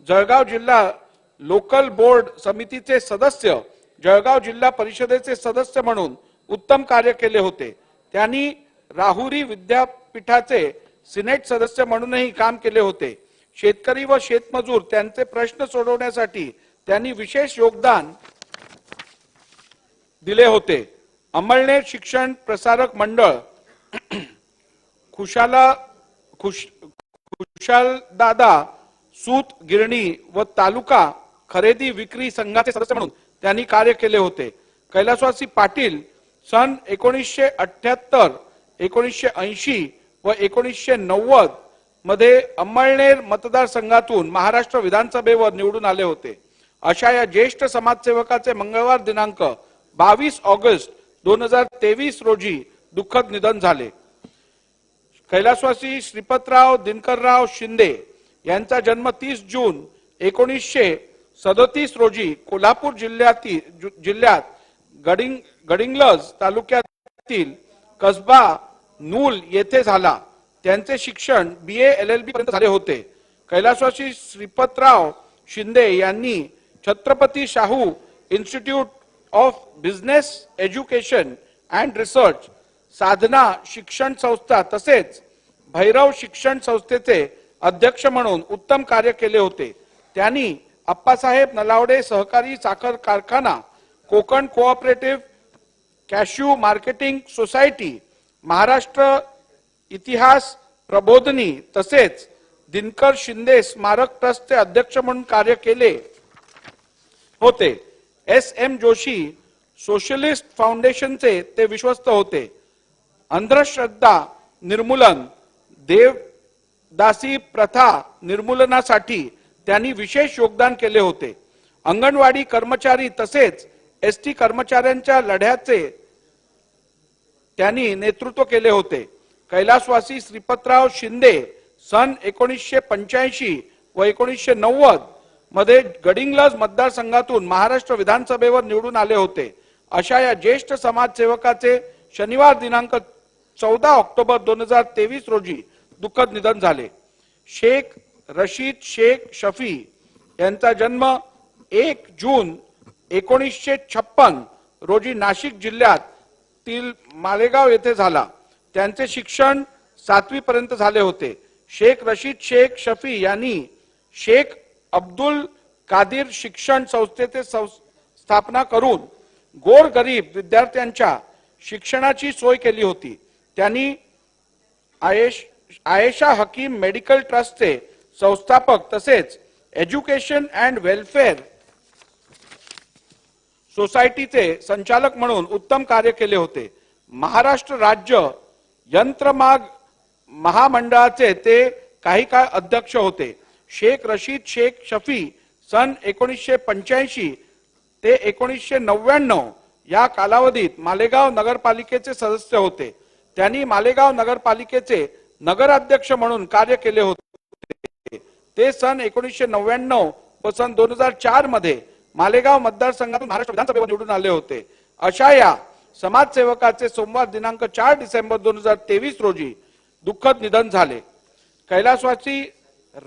जळगाव जिल्हा local board समितीचे सदस्य, जळगाव जिल्हा परिषदेचे सदस्य म्हणून उत्तम कार्य केले होते। त्यांनी राहुरी विद्यापीठाचे सिनेट सदस्य म्हणूनही काम केले होते। शेतकरी व शेतमजूर त्यांचे प्रश्न सोडवण्यासाठी त्यांनी विशेष योगदान दिले होते। अंमळनेर शिक्षण प्रसारक मंडळ, खुशालदादा सूत गिरणी व तालुका खरेदी विक्री संघाचे सदस्य म्हणून त्यांनी कार्य केले होते। कैलासवासी पाटील सन 1978, 1980 व 1990 मध्ये अंमळनेर मतदारसंघातून महाराष्ट्र विधानसभेवर निवडून आले होते। अशा या ज्येष्ठ समाजसेवकाचे मंगळवार दिनांक 22 ऑगस्ट 2023 रोजी दुःखद निधन झाले। कैलासवासी श्रीपतराव दिनकरराव शिंदे यांचा जन्म 30 जून 1937 रोजी कोल्हापूर जिल्ह्यात गडिंग्लज तालुक्यातील कसबा नूल येथे झाला। त्यांचे शिक्षण BA LLB पर्यंत झाले होते। कैलासवासी श्रीपतराव शिंदे यांनी Chhatrapati Shahu institute of business education and research, Sadhana Shikshan Sanstha तसेच भैरव शिक्षण संस्थेचे अध्यक्ष म्हणून उत्तम कार्य केले होते। त्यांनी अप्पासाहेब नलावडे सहकारी साखर कारखाना, Konkan cooperative cashew marketing society, Maharashtra इतिहास प्रबोधिनी तसेच दिनकर शिंदे स्मारक ट्रस्टचे अध्यक्ष म्हणून कार्य केले होते। SM जोशी सोशलिस्ट फाउंडेशनचे ते विश्वस्त होते। अंधश्रद्धा निर्मूलन, देवदासी प्रथा निर्मूलनासाठी त्यांनी विशेष योगदान केले होते। अंगणवाडी कर्मचारी तसेच ST कर्मचाऱ्यांच्या लढ्याचे त्यांनी नेतृत्व केले होते। कैलासवासी श्रीपतराव शिंदे सन 1985 व 1990 मध्ये गडिंग्लज मतदारसंघातून महाराष्ट्र विधानसभेवर निवडून आले होते। अशा या ज्येष्ठ समाजसेवकाचे शनिवार दिनांक 14 ऑक्टोबर 2023 रोजी दुःखद निधन झाले। शेख रशीद शेख शफी यांचा जन्म 1 जून 1956 रोजी नाशिक जिल्ह्यातील मालेगाव येथे झाला। त्यांचे शिक्षण 7वी पर्यंत झाले होते। शेख रशीद शेख शफी यांनी शेख अब्दुल कादिर शिक्षण संस्थेचे स्थापना करून गोरगरीब विद्यार्थ्यांच्या शिक्षणाची सोय केली होती। त्यांनी आयेशा हकीम मेडिकल ट्रस्टचे संस्थापक तसेच एज्युकेशन अँड वेलफेअर सोसायटीचे संचालक म्हणून उत्तम कार्य केले होते। महाराष्ट्र राज्य यंत्रमाग महामंडळाचे ते काही काळ अध्यक्ष होते। शेख रशीद शेख शफी सन 1985 ते 1999 या कालावधीत मालेगाव नगरपालिकेचे सदस्य होते। त्यांनी मालेगाव नगरपालिकेचे नगराध्यक्ष म्हणून कार्य केले होते। ते सन 1999 व सन 2004 मध्ये मालेगाव मतदारसंघातून महाराष्ट्र विधानसभेवर निवडून आले होते। अशा या समाजसेवकाचे सोमवार दिनांक 4 डिसेंबर 2023 रोजी दुःखद निधन झाले। कैलासवासी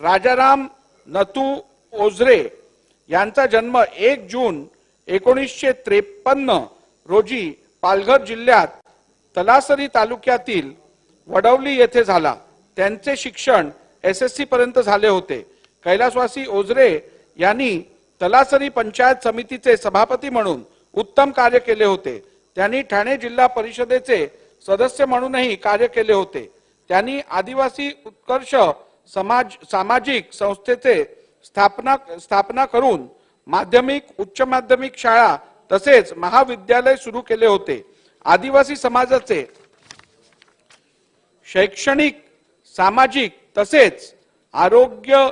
राजाराम नथू ओझरे यांचा जन्म 1 जून 1953 रोजी पालघर जिल्ह्यात तलासरी तालुक्यातील वडवली येथे झाला। त्यांचे शिक्षण SSC पर्यंत झाले होते। कैलासवासी ओझरे यांनी तलासरी पंचायत समितीचे सभापती म्हणून उत्तम कार्य केले होते। त्यांनी ठाणे जिल्हा परिषदेचे सदस्य म्हणूनही कार्य केले होते। त्यांनी आदिवासी उत्कर्ष सामाजिक संस्थेचे स्थापना करून माध्यमिक, उच्च माध्यमिक शाळा तसेच महाविद्यालय सुरू केले होते। आदिवासी समाजाचे शैक्षणिक, सामाजिक तसेच आरोग्य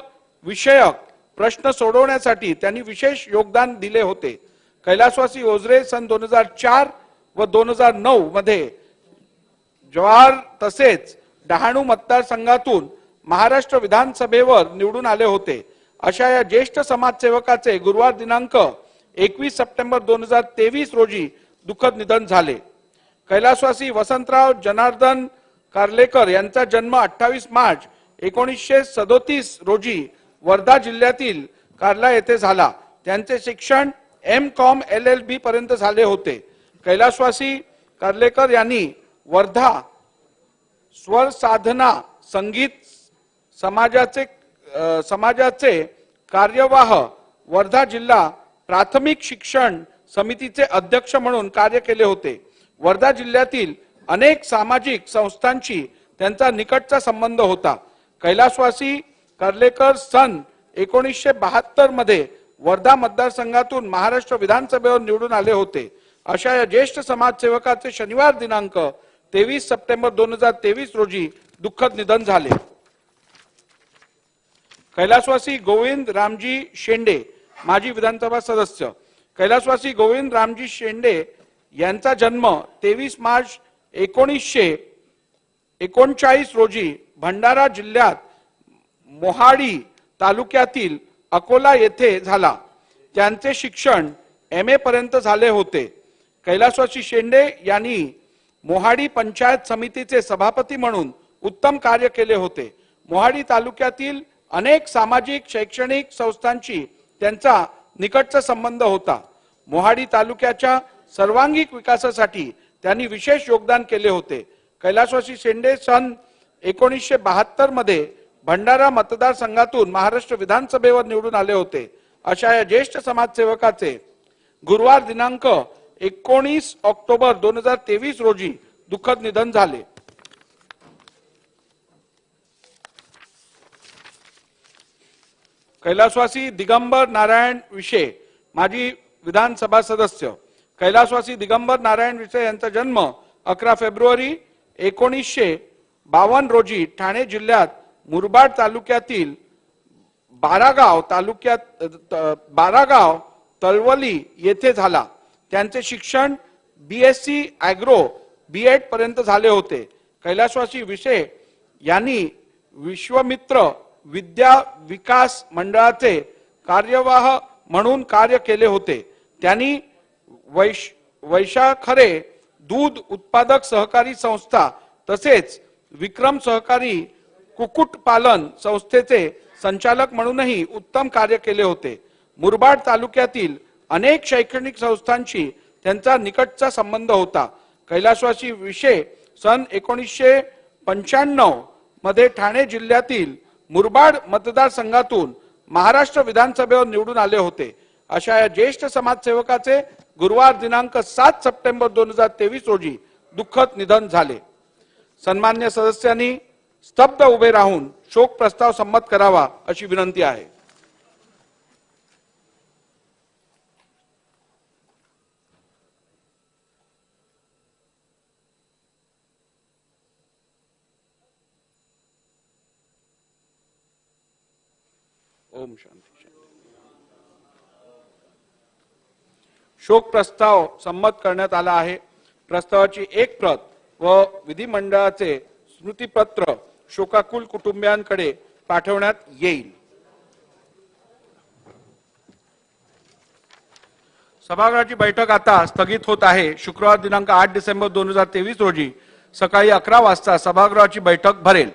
विषयक प्रश्न सोडवण्यासाठी त्यांनी विशेष योगदान दिले होते। कैलासवासी ओझरे सन 2004 व 2009 मध्ये जवाहर तसेच डहाणू मतदारसंघातून महाराष्ट्र विधानसभेवर निवडून आले होते। अशा या ज्येष्ठ समाजसेवकाचे गुरुवार दिनांक 21 सप्टेंबर 2023 रोजी दुःखद निधन झाले। कैलासवासी वसंतराव जनार्दन कार्लेकर यांचा जन्म 28 मार्च 1937 रोजी वर्धा जिल्ह्यातील कार्ला येथे झाला. त्यांचे शिक्षण M.Com LLB पर्यंत झाले होते. कैलासवासी कार्लेकर यांनी वर्धा स्वर साधना संगीत समाजाचे कार्यवाह वर्धा जिल्हा प्राथमिक शिक्षण समितीचे अध्यक्ष म्हणून कार्य केले होते. वर्धा जिल्ह्यातील अनेक सामाजिक संस्थांशी त्यांचा निकटचा संबंध होता. कैलासवासी कार्लेकर सन 1972 मध्ये वर्धा मतदारसंघातून महाराष्ट्र विधानसभेवर निवडून आले होते. अशा या ज्येष्ठ समाजसेवकाचे शनिवार दिनांक 23 सप्टेंबर 2023 रोजी दुःखद निधन झाले. कैलासवासी गोविंद रामजी शेंडे माजी विधानसभा सदस्य. कैलासवासी गोविंद रामजी शेंडे यांचा जन्म 23 मार्च 1939 रोजी भंडारा जिल्ह्यात मोहाडी तालुक्यातील अकोला येथे झाला. त्यांचे शिक्षण MA पर्यंत झाले होते. कैलासवासी शेंडे यांनी मोहाडी पंचायत समितीचे सभापती म्हणून उत्तम कार्य केले होते. मोहाडी तालुक्यातील अनेक सामाजिक शैक्षणिक संस्थांशी त्यांचा निकटचा संबंध होता. मोहाडी तालुक्याच्या सर्वांगीण विकासासाठी त्यांनी विशेष योगदान केले होते. कैलासवासी शेंडे सन 1972 मध्ये भंडारा मतदारसंघातून महाराष्ट्र विधानसभेवर निवडून आले होते. अशा या ज्येष्ठ समाजसेवकाचे गुरुवार दिनांक 19 ऑक्टोबर 2023 रोजी दुःखद निधन झाले. कैलासवासी दिगंबर नारायण विषे माजी विधानसभा सदस्य. कैलासवासी दिगंबर नारायण विषे यांचा जन्म 11 फेब्रुवारी 1952 रोजी ठाणे जिल्ह्यात मुरबाड तालुक्यातील बारागाव तळवली येथे झाला. त्यांचे शिक्षण BSc ॲग्रो B.Ed पर्यंत झाले होते. कैलासवासी विषे यांनी विश्वमित्र विद्या विकास मंडळाचे कार्यवाह म्हणून कार्य केले होते. त्यांनी वैशाखरे दूध उत्पादक सहकारी संस्था तसेच विक्रम सहकारी कुक्कुटपालन संस्थेचे संचालक म्हणूनही उत्तम कार्य केले होते. मुरबाड तालुक्यातील अनेक शैक्षणिक संस्थांशी त्यांचा निकटचा संबंध होता. कैलासवासी विषे सन 1995 मध्ये ठाणे जिल्ह्यातील मुरबाड मतदारसंघातून महाराष्ट्र विधानसभेवर निवडून आले होते. अशा या ज्येष्ठ समाजसेवकाचे गुरुवार दिनांक 7 सप्टेंबर 2023 रोजी दुःखद निधन झाले. सन्मान्य सदस्यांनी स्तब्ध उभे राहून शोक प्रस्ताव संमत करावा अशी विनंती आहे. ओम शांती. शोक प्रस्ताव संमत करण्यात आला आहे. प्रस्तावाची एक प्रत व विधिमंडळाचे स्मृतिपत्र शोकाकुल कुटुंबियांकडे पाठवण्यात येईल. सभागृहाची बैठक आता स्थगित होत आहे. शुक्रवार दिनांक 8 डिसेंबर 2023 रोजी सकाळी 11 वाजता सभागृहाची बैठक भरेल.